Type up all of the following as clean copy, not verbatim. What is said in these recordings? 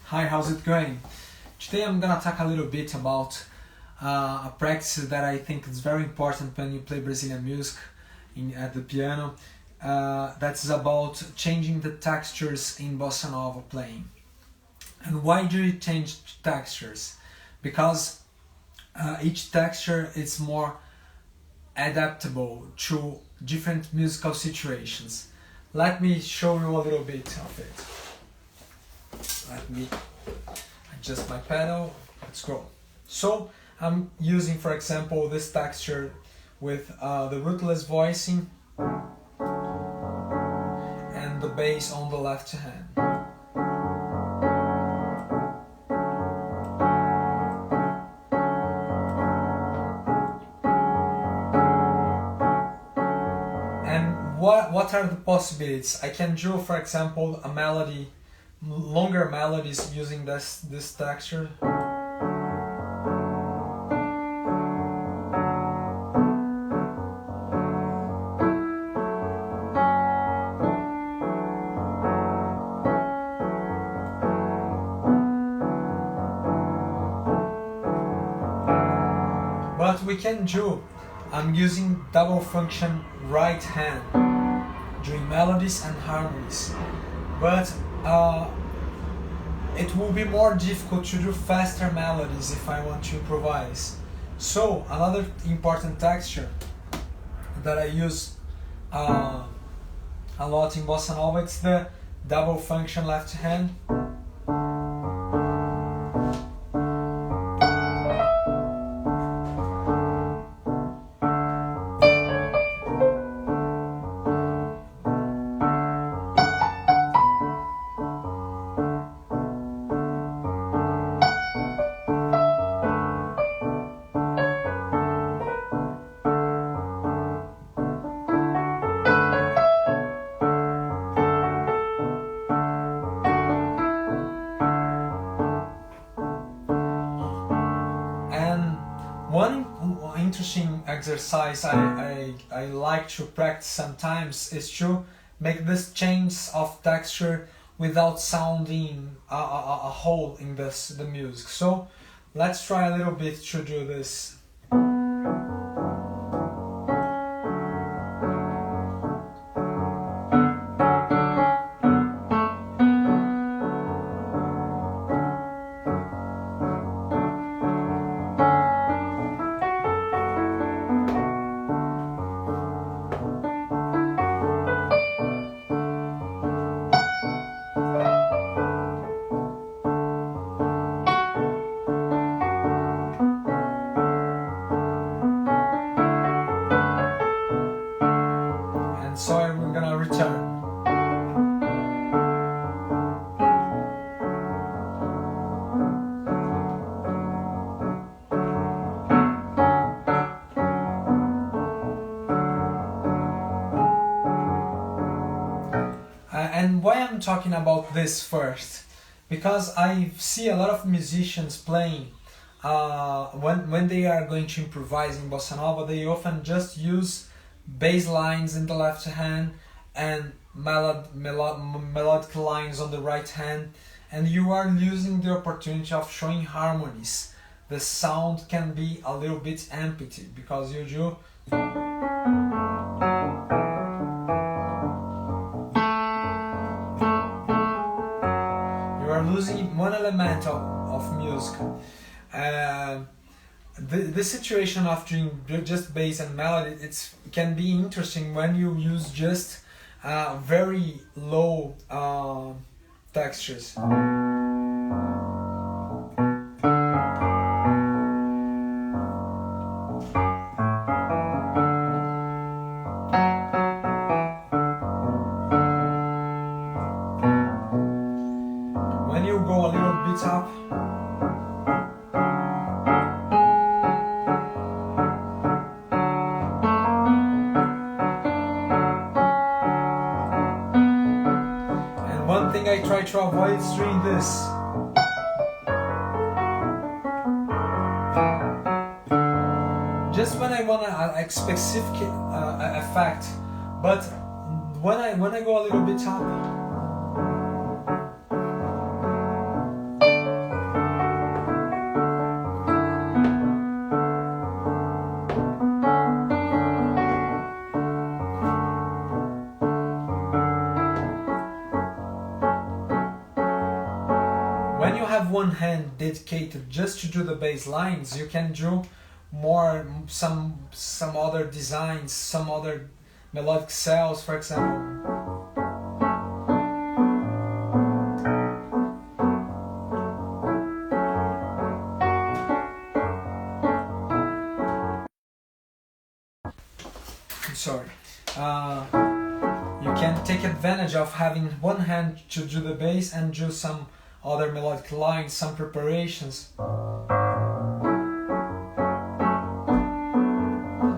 Hi, how's it going? Today I'm gonna talk a little bit about a practice that I think is very important when you play Brazilian music at the piano. That's about changing the textures in bossa nova playing. And why do you change textures? Because each texture is more adaptable to different musical situations. Let me show you a little bit of it. Let me adjust my pedal. Let's go. So I'm using, for example, this texture with the rootless voicing and the bass on the left hand. And what are the possibilities? I can do, for example, a melody, longer melodies using this texture. But we can do, I'm using double function right hand doing melodies and harmonies, but it will be more difficult to do faster melodies if I want to improvise. So another important texture that I use a lot in bossa nova, it's the double function left hand. One interesting exercise I like to practice sometimes is to make this change of texture without sounding a hole in the music. So let's try a little bit to do this. So I'm gonna return. And why I'm talking about this first? Because I see a lot of musicians playing when they are going to improvise in bossa nova, they often just use bass lines in the left hand and melodic lines on the right hand, and you are losing the opportunity of showing harmonies. The sound can be a little bit empty because you do you are losing one element of music. The situation of doing just bass and melody, it can be interesting when you use just very low textures. When you go a little bit up, one thing I try to avoid is doing this. Just when I want a specific effect, but when I go a little bit up, When you have one hand dedicated just to do the bass lines, you can do some other designs, some other melodic cells, for example. Sorry. You can take advantage of having one hand to do the bass and do some other melodic lines, some preparations,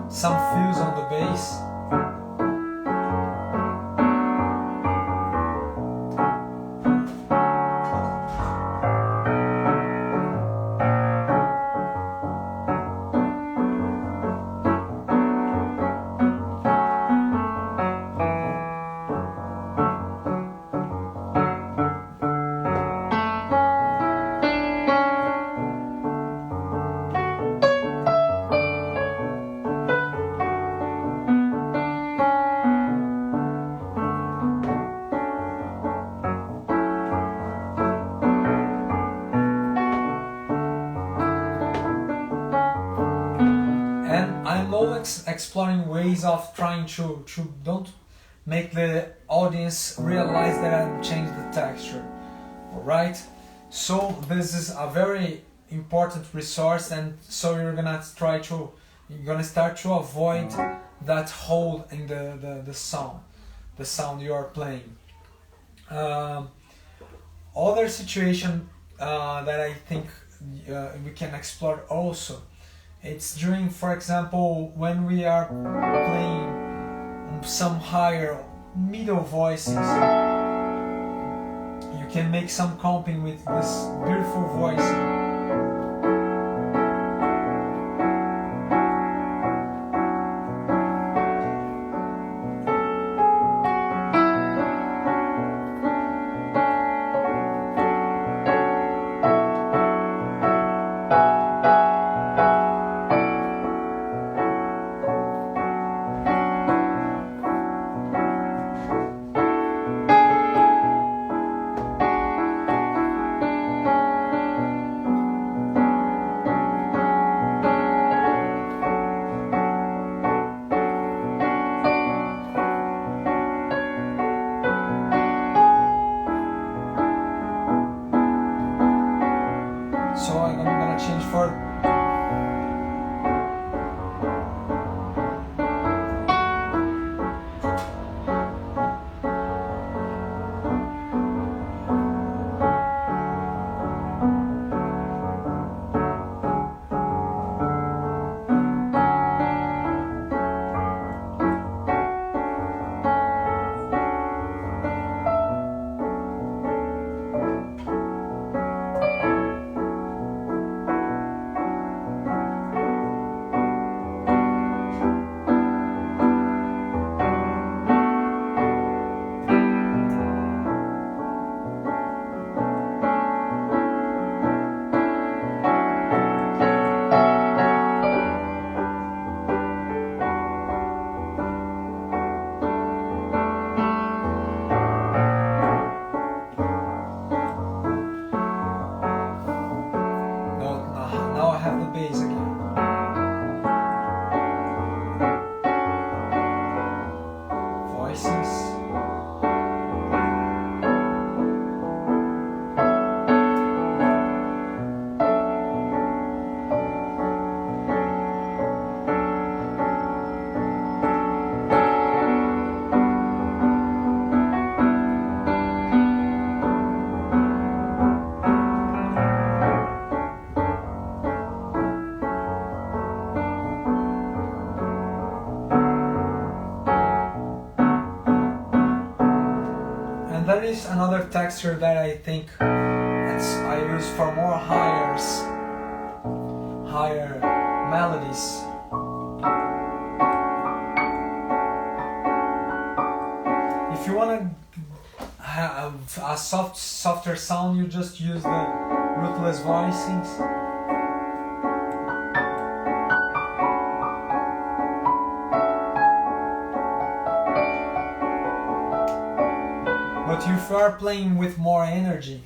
some fills on the bass. I'm always exploring ways of trying to don't make the audience realize that I'm changing the texture. Alright? So this is a very important resource, and so you're gonna start to avoid that hole in the sound you are playing. Other situation that I think we can explore also, it's during, for example, when we are playing some higher middle voices. You can make some comping with this beautiful voice. So I'm gonna change for bass again. Voices. That is another texture that I think I use for more higher melodies. If you want to have a softer sound, you just use the rootless voicings. But if you are playing with more energy,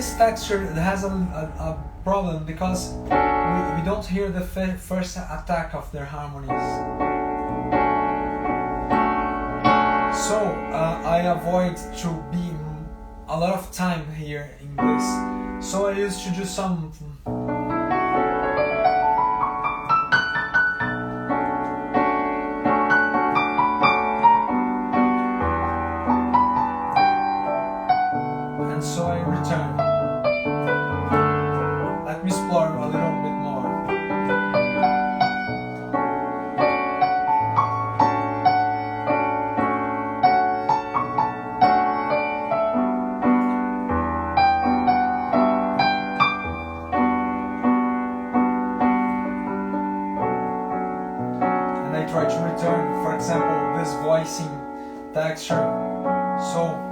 this texture has a problem because we don't hear the first attack of their harmonies. So I avoid to be a lot of time here in this. So I used to do some and so I return. Let me explore a little bit more. And I try to return, for example, this voicing texture. So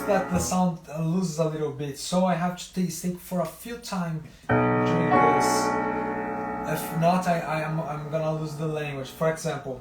that the sound loses a little bit, so I have to think for a few times doing this. If not, I'm gonna lose the language. For example,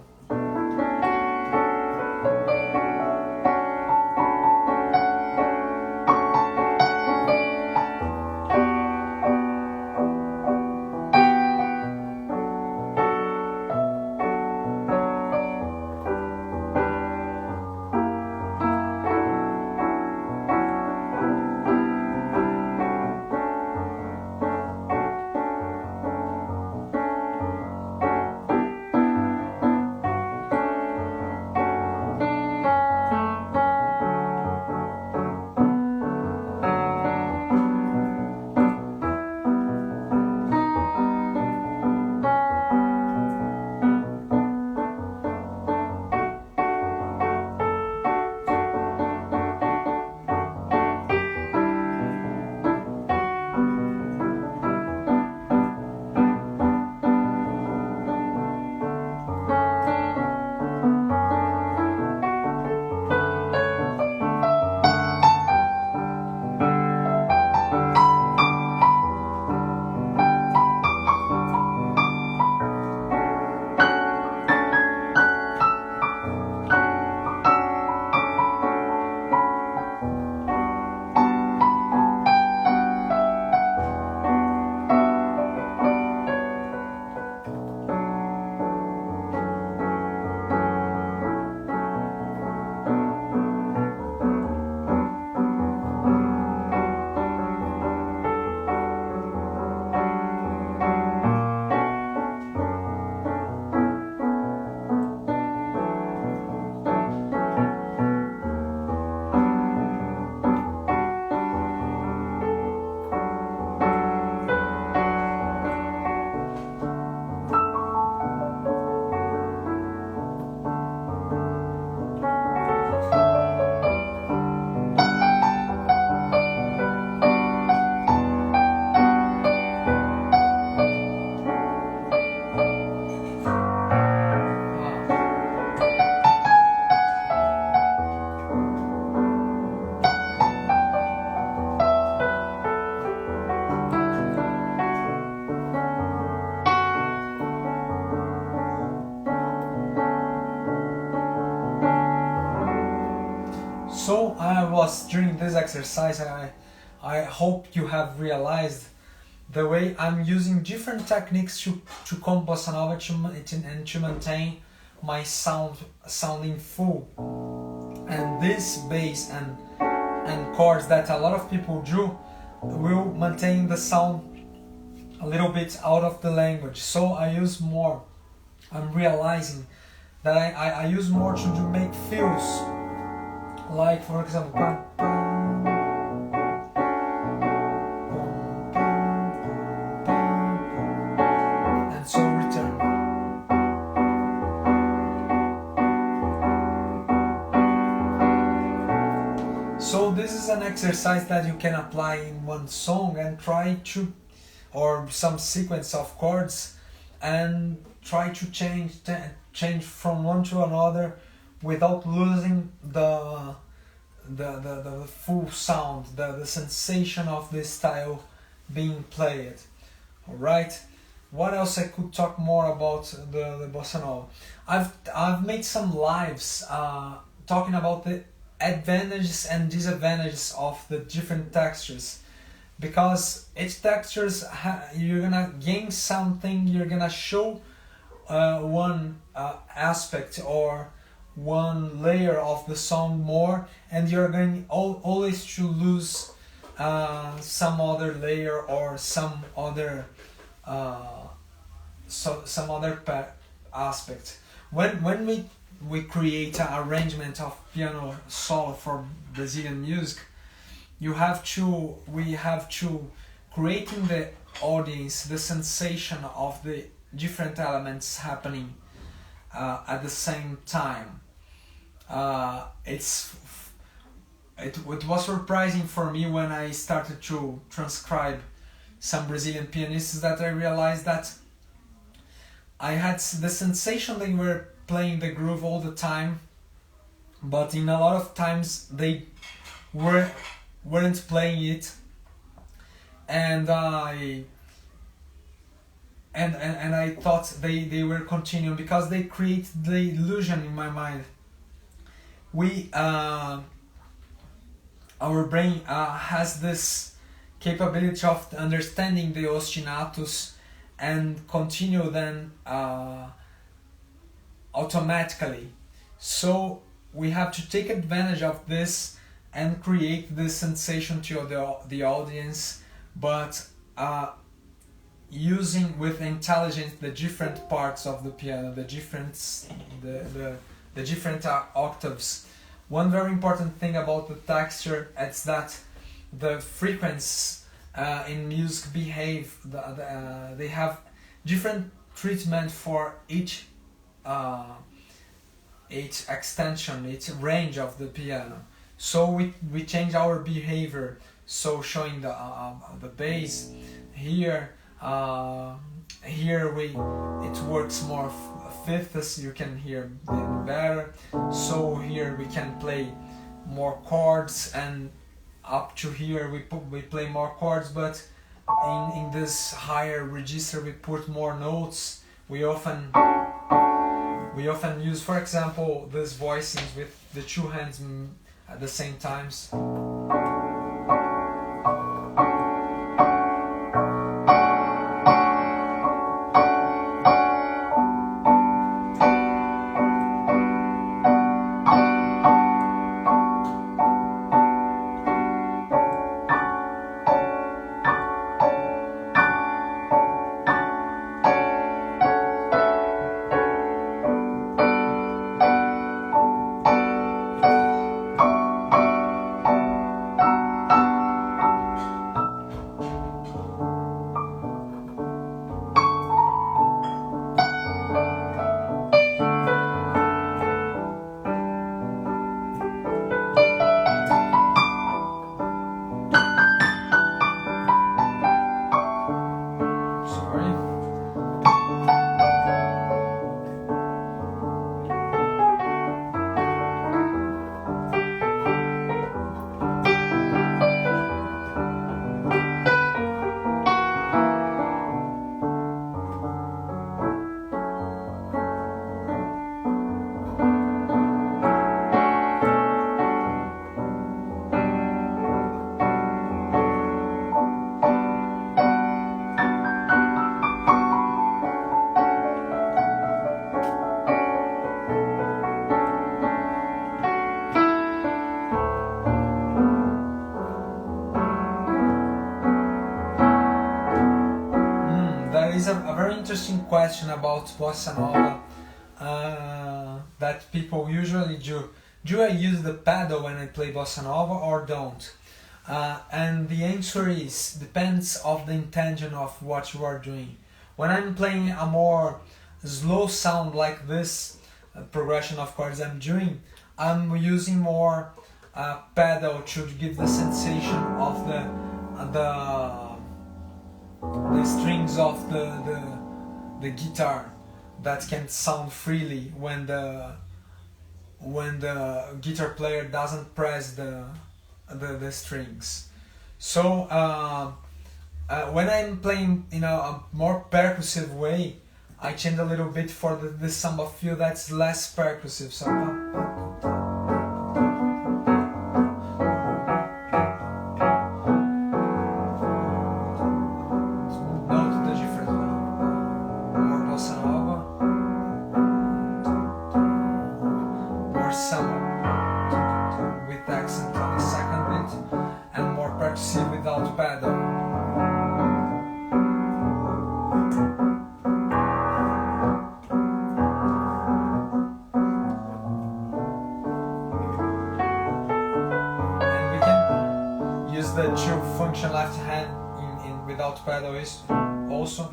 So I was during this exercise, and I hope you have realized the way I'm using different techniques to comp bossa nova and to maintain my sounding full. And this bass and chords that a lot of people do will maintain the sound a little bit out of the language. So I use more. I'm realizing that I use more to make feels. Like, for example, and so return. So this is an exercise that you can apply in one song and try to, or some sequence of chords, and try to change from one to another without losing the full sound, the sensation of the style being played. Alright? What else I could talk more about the bossa nova? I've made some lives talking about the advantages and disadvantages of the different textures, because each textures you're gonna gain something, you're gonna show one aspect or one layer of the song more, and you're going always to lose some other layer or some other aspect. When we create an arrangement of piano solo for Brazilian music, we have to create in the audience the sensation of the different elements happening at the same time. It was surprising for me when I started to transcribe some Brazilian pianists, that I realized that I had the sensation they were playing the groove all the time, but in a lot of times they weren't playing it, and I thought they were continuing, because they create the illusion in my mind. Our brain has this capability of understanding the ostinatos and continue then automatically. So we have to take advantage of this and create this sensation to the audience, but using with intelligence the different parts of the piano, the different octaves. One very important thing about the texture is that the frequencies in music behave. They have different treatment for each extension, each range of the piano. So we change our behavior. So showing the bass here. Here it works more fifths, you can hear better. So here we can play more chords, and up to here we play more chords, but in this higher register we put more notes. We often use, for example, these voicings with the two hands at the same times. A very interesting question about bossa nova that people usually do. Do I use the pedal when I play bossa nova or don't? And the answer is depends of the intention of what you are doing. When I'm playing a more slow sound like this progression of chords I'm doing, I'm using more pedal to give the sensation of the strings of the guitar that can sound freely when when the guitar player doesn't press the strings. So when I'm playing in a more percussive way, I change a little bit for the samba feel that's less percussive. So note the different way. More bossa nova, more samba with accent on the second beat, and more percussive without pedal. Use the two function left hand in without pedal is also.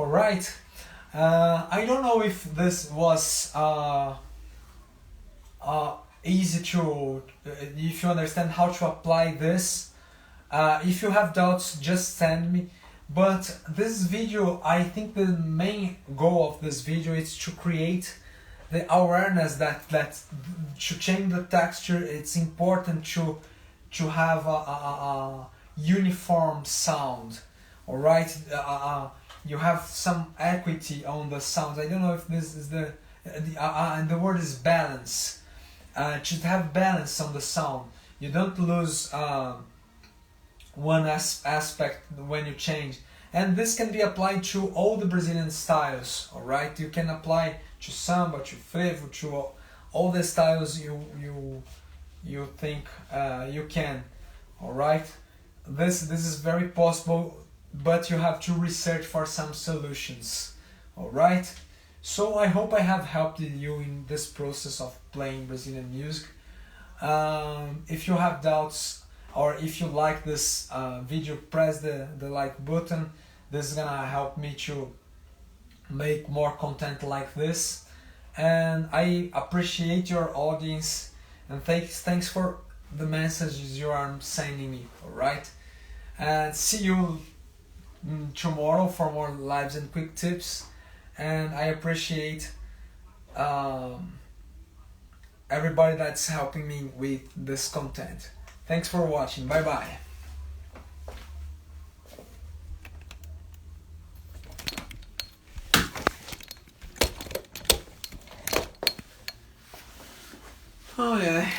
Right. I don't know if this was easy to, if you understand how to apply this. If you have doubts, just send me. But this video, I think the main goal of this video is to create the awareness that to change the texture, it's important to have a uniform sound. All right. You have some equity on the sounds. I don't know if this is and the word is balance. To have balance on the sound. You don't lose one aspect when you change. And this can be applied to all the Brazilian styles. All right, you can apply to samba, to frevo, to all the styles you think you can. All right, this is very possible. But you have to research for some solutions. Alright? So I hope I have helped you in this process of playing Brazilian music. If you have doubts or if you like this video, press the like button. This is gonna help me to make more content like this. And I appreciate your audience and thanks for the messages you are sending me. Alright? And see you tomorrow for more lives and quick tips, and I appreciate everybody that's helping me with this content. Thanks for watching. Bye bye. Oh yeah.